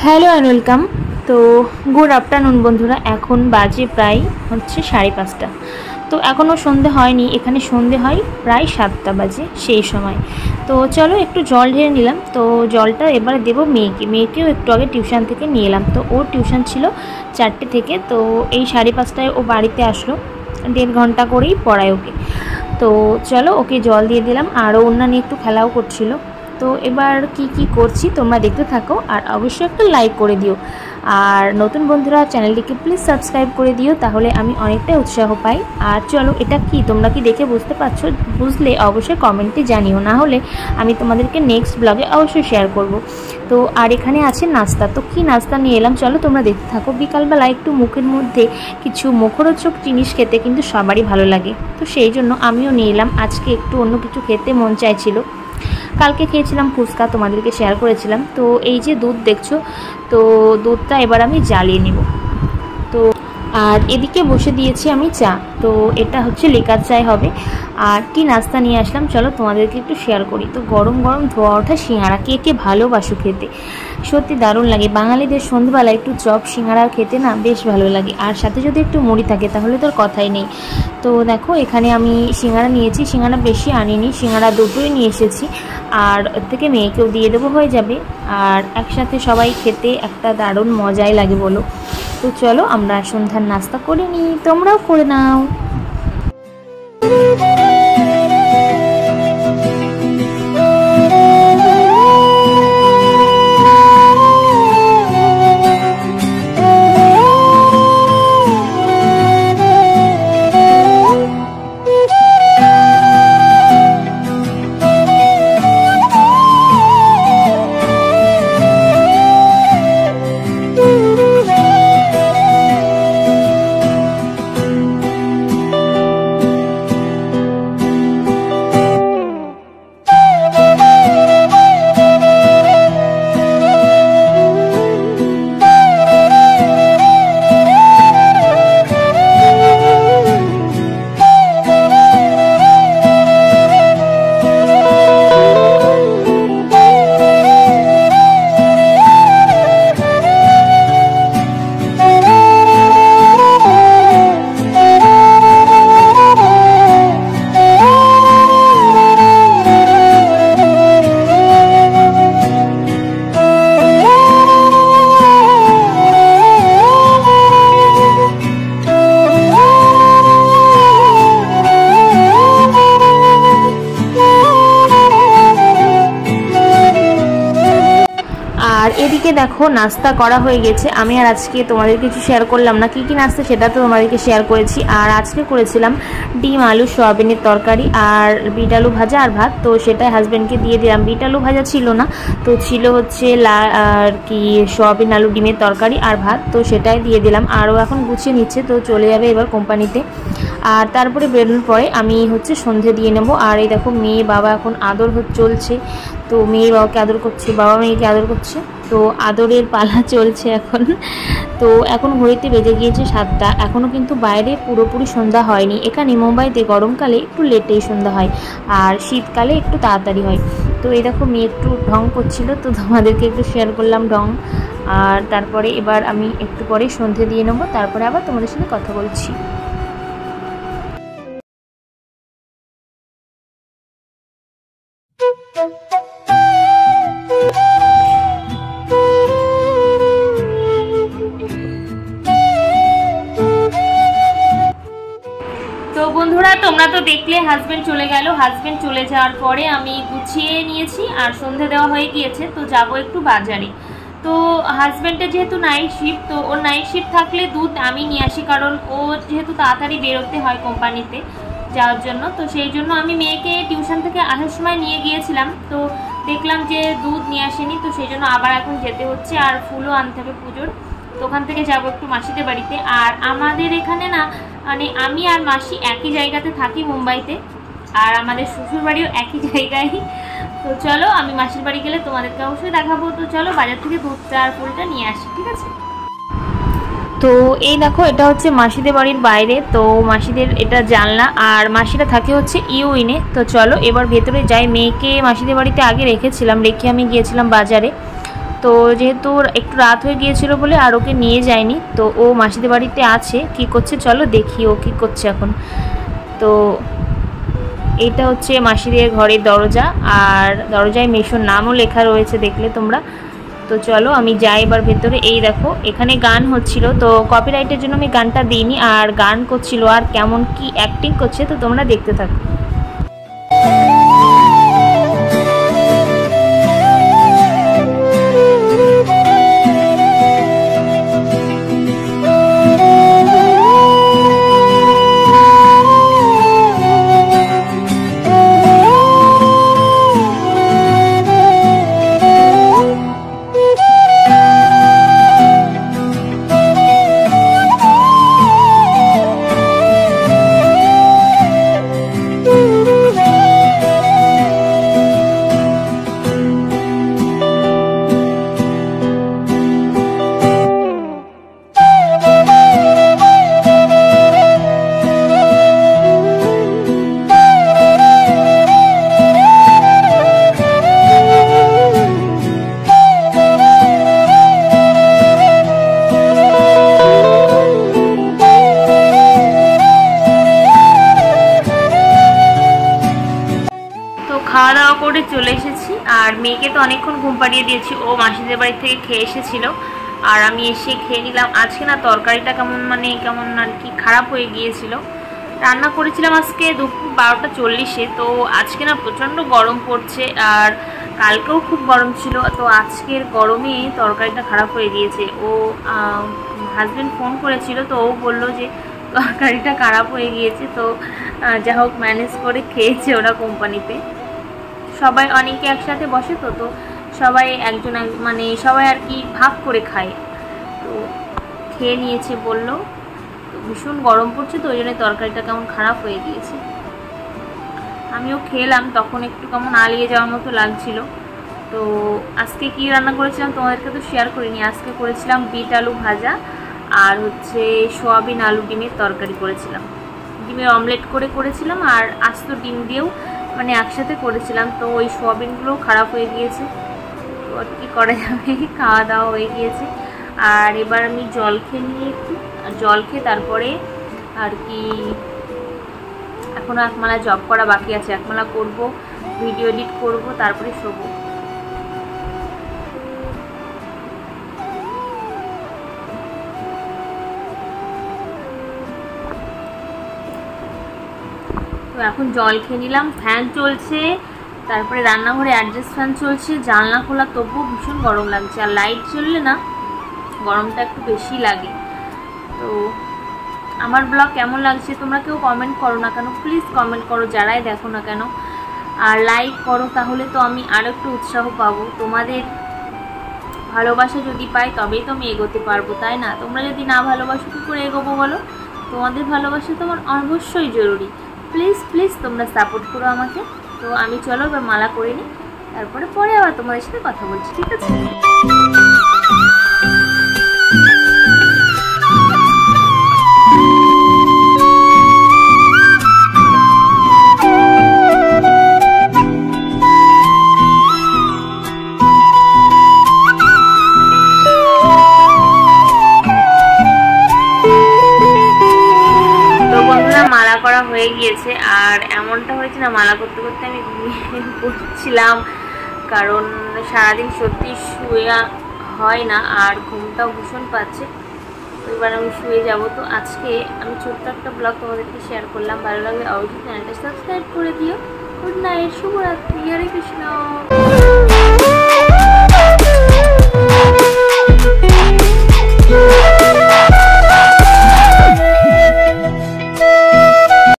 Hello and welcome. তো good afternoon বন্ধুরা, এখন বাজে প্রায় হচ্ছে 5:30। তো এখনও সন্ধে হয়নি, এখানে সন্ধে হয় প্রায় 7টা বাজে সেই সময়। তো চলো একটু জল ঢেলে নিলাম। তো জলটা এবার দেবো মেয়েকেও একটু আগে টিউশন থেকে নিয়ে এলাম। তো ওর টিউশন ছিল 4টে থেকে, তো এই 5:30টায় ও বাড়িতে আসলো। 1.5 ঘন্টা করেই পড়ায় ওকে। তো চলো ওকে জল দিয়ে দিলাম, আর ওনা নিয়ে একটু খেলাও করছিল। তো এবার কি করছি তোমরা দেখতে থাকো, আর অবশ্যই একটা লাইক করে দিও। আর নতুন বন্ধুরা চ্যানেলটিকে প্লিজ সাবস্ক্রাইব করে দিও, তাহলে আমি অনেকটাই উৎসাহ পাই। আর চলো এটা কি তোমরা কি দেখে বুঝতে পারছো? বুঝলে অবশ্যই কমেন্টে জানিও, না হলে আমি তোমাদেরকে নেক্সট ব্লগে অবশ্যই শেয়ার করব। তো আর এখানে আছে নাস্তা। তো কি নাস্তা নিয়ে এলাম চলো তোমরা দেখতে থাকো। বিকালবেলা একটু মুখের মধ্যে কিছু মুখরোচক জিনিস খেতে কিন্তু সবারই ভালো লাগে। তো সেই জন্য আমিও নিয়ে এলাম। আজকে একটু অন্য কিছু খেতে মন চাইছিল। কালকে খেয়েছিলাম ফুচকা, তোমাদেরকে শেয়ার করেছিলাম। তো এই যে দুধ দেখছো, তো দুধটা এবার আমি জ্বালিয়ে নেব। তো আর এদিকে বসে দিয়েছি আমি চা। তো এটা হচ্ছে লিকার চাই হবে। আর কি নাস্তা নিয়ে আসলাম চলো তোমাদেরকে একটু শেয়ার করি। তো গরম গরম ধোয়া ওঠা সিঙ্গাড়া, কে ভালোবাসো খেতে, সত্যি দারুণ লাগে। বাঙালিদের সন্ধ্যেবেলা একটু চপ সিঙ্গাড়া খেতে না বেশ ভালো লাগে, আর সাথে যদি একটু মুড়ি থাকে তাহলে তোর কথাই নেই। তো দেখো এখানে আমি সিঙ্গাড়া নিয়েছি, সিঙ্গাড়া বেশি আনিনি, সিঙ্গাড়া দুটোই নিয়ে এসেছি। আর ওর থেকে মেয়েকেও দিয়ে দেবো, হয়ে যাবে। আর একসাথে সবাই খেতে একটা দারুণ মজাই লাগে বলো। তো চলো আমরা সন্ধ্যার নাস্তা করে নিই, তোমরাও করে নাও। আর এদিকে দেখো নাস্তা করা হয়ে গেছে। আমি আর আজকে তোমাদের কিছু শেয়ার করলাম না, কি নাস্তা সেটা তো তোমাদেরকে শেয়ার করেছি। আর আজকে করেছিলাম ডিম আলু সয়াবিনের তরকারি আর বিট আলু ভাজা আর ভাত। তো সেটাই হাজব্যান্ডকে দিয়ে দিলাম। বিট আলু ভাজা ছিল না, তো ছিল হচ্ছে আর কি সয়াবিন আলু ডিমের তরকারি আর ভাত। তো সেটাই দিয়ে দিলাম। আরও এখন গুছিয়ে নিচ্ছে, তো চলে যাবে এবার কোম্পানিতে। আর তারপরে বেরোনোর পরে আমি হচ্ছে সন্ধে দিয়ে নেব। আর এই দেখো মেয়ে বাবা এখন আদর চলছে। তো মেয়ে বাবাকে আদর করছে, বাবা মেয়েকে আদর করছে। তো আদরের পালা চলছে এখন। তো এখন ঘড়িতে বেজে গিয়েছে 7টা, এখনও কিন্তু বাইরে পুরোপুরি সন্ধ্যা হয়নি। এখানে মুম্বাইতে গরমকালে একটু লেটেই সন্ধ্যা হয়, আর শীতকালে একটু তাড়াতাড়ি হয়। তো এই দেখো মেয়ে একটু ঢং করছিল, তো তোমাদেরকে একটু শেয়ার করলাম ঢং। আর তারপরে এবার আমি একটু পরে সন্ধে দিয়ে নেবো, তারপরে আবার তোমাদের সাথে কথা বলছি। তো বন্ধুরা তোমরা তো দেখলে হাজবেন্ড চলে গেল। হাজবেন্ড চলে যাওয়ার পরে আমি গুছিয়ে নিয়েছি, আর সন্ধে দেওয়া হয়ে গিয়েছে। তো যাব একটু বাজারে। তো হাজবেন্ডের যেহেতু নাইট শিফট, তো ওর নাইট শিফট থাকলে দুধ আমি নিয়ে আসি, কারণ ও যেহেতু তাড়াতাড়ি বেরোতে হয় কোম্পানিতে যাওয়ার জন্য। তো সেই জন্য আমি মেয়েকে টিউশন থেকে আসার সময় নিয়ে গিয়েছিলাম। তো দেখলাম যে দুধ নিয়ে আসেনি, তো সেই জন্য আবার এখন যেতে হচ্ছে। আর ফুলও আনতে হবে পুজোর। তো ওখান থেকে যাবো একটু মাসিদের বাড়িতে। আর আমাদের এখানে না মানে আমি আর মাসি একই জায়গাতে থাকি মুম্বাইতে, আর আমাদের শ্বশুর বাড়িও একই জায়গায়। তো চলো আমি মাসির বাড়ি গেলে তোমাদেরকে অবশ্যই দেখাবো। তো চলো বাজার থেকে দুধটা আর ফুলটা নিয়ে আসি, ঠিক আছে। তো এই দেখো এটা হচ্ছে মাসিদের বাড়ির বাইরে। তো মাসিদের এটা জানলা, আর মাসিরা থাকে হচ্ছে ইউইনে। তো চলো এবার ভেতরে যাই। মেয়েকে মাসিদের বাড়িতে আগে রেখেছিলাম, রেখে আমি গিয়েছিলাম বাজারে। তো যেহেতু একটু রাত হয়ে গিয়েছিল বলে আর ওকে নিয়ে যায়নি। তো ও মাসিদের বাড়িতে আছে, কি করছে চলো দেখি ও কী করছে এখন। তো এইটা হচ্ছে মাসিদের ঘরের দরজা, আর দরজায় মেশোর নামও লেখা রয়েছে, দেখলে তোমরা। তো চলো আমি যাই এবার ভেতরে। এই দেখো এখানে গান হচ্ছিল, তো কপিরাইটের জন্য আমি গানটা দিইনি, আর গান করছিল আর কেমন কি অ্যাক্টিং করছে তো তোমরা দেখতে থাকো। খাওয়া দাওয়া করে চলে এসেছি, আর মেয়েকে তো অনেকক্ষণ ঘুম পাড়িয়ে দিয়েছি, ও মাসিদের বাড়ি থেকে খেয়ে এসেছিল, আর আমি এসে খেয়ে নিলাম। আজকে না তরকারিটা কেমন আর কি খারাপ হয়ে গিয়েছিল। রান্না করেছিলাম আজকে দুপুর 12টা 40-এ, তো আজকে না প্রচণ্ড গরম পড়ছে, আর কালকেও খুব গরম ছিল, তো আজকের গরমে তরকারিটা খারাপ হয়ে গিয়েছে। ও হাজব্যান্ড ফোন করেছিল, তো ও বললো যে তরকারিটা খারাপ হয়ে গিয়েছে। তো যা হোক ম্যানেজ করে খেয়েছে ওরা কোম্পানিতে। সবাই অনেকে একসাথে বসে, তো সবাই একজন মানে সবাই আর কি ভাগ করে খায়। তো খেয়ে নিয়েছে বললো। তো ভীষণ গরম পড়ছে, তো ওই জন্য তরকারিটা কেমন খারাপ হয়ে গিয়েছে। আমিও খেলাম, তখন একটু কেমন আলিয়ে যাওয়ার মতো লাগছিল। তো আজকে কি রান্না করেছিলাম তোমাদেরকে তো শেয়ার করিনি। আজকে করেছিলাম বিট আলু ভাজা, আর হচ্ছে সোয়াবিন আলু ডিমের তরকারি করেছিলাম। ডিমের অমলেট করেছিলাম, আর আস্ত ডিম দিয়েও মানে একসাথে করেছিলাম। তো ওই সোয়াবিনগুলোও খারাপ হয়ে গিয়েছে, তো আর কি করা যাবে, খাওয়া দাওয়া হয়ে গিয়েছে। আর এবার আমি জল খেয়ে নিয়ে জল খেয়ে তারপরে আর কি এখনও একমালা জব করা বাকি আছে, একমালা করব, ভিডিও এডিট করব, তারপরে শোবো। তো এখন জল খেয়ে নিলাম, ফ্যান চলছে, তারপরে রান্নাঘরে অ্যাডজাস্ট ফ্যান চলছে, জানলা খোলা, তবুও ভীষণ গরম লাগছে। আর লাইট জ্বললে না গরমটা একটু বেশি লাগে। তো আমার ব্লগ কেমন লাগছে তোমরা কেউ কমেন্ট করো না কেন, প্লিজ কমেন্ট করো যারাই দেখো না কেন, আর লাইক করো, তাহলে তো আমি আরও একটু উৎসাহ পাবো। তোমাদের ভালোবাসা যদি পাই তবেই তো আমি এগোতে পারবো, তাই না? তোমরা যদি না ভালোবাসো কী করে এগোবো বলো? তোমাদের ভালোবাসা তোমার অবশ্যই জরুরি। প্লিজ প্লিজ তোমরা সাপোর্ট করো আমাকে। তো আমি চলো এবার মালা করে নিই, তারপরে পরে আবার তোমাদের সাথে কথা বলছি, ঠিক আছে? মালা করা হয়ে গিয়েছে, আর এমনটা হয়েছে না মালা করতে করতে আমি ঘুমিয়ে পড়ছিলাম, কারণ সারাদিন সত্যি শুয়ে হয় না, আর ঘুমটাও ভীষণ পাচ্ছে। তো এবার আমি শুয়ে যাব। তো আজকে আমি ছোট্ট একটা ব্লগ তোমাদেরকে শেয়ার করলাম, ভালো লাগলে অবশ্যই চ্যানেলটা সাবস্ক্রাইব করে দিও। গুড নাইট, শুভরাত্রি, হরে কৃষ্ণ।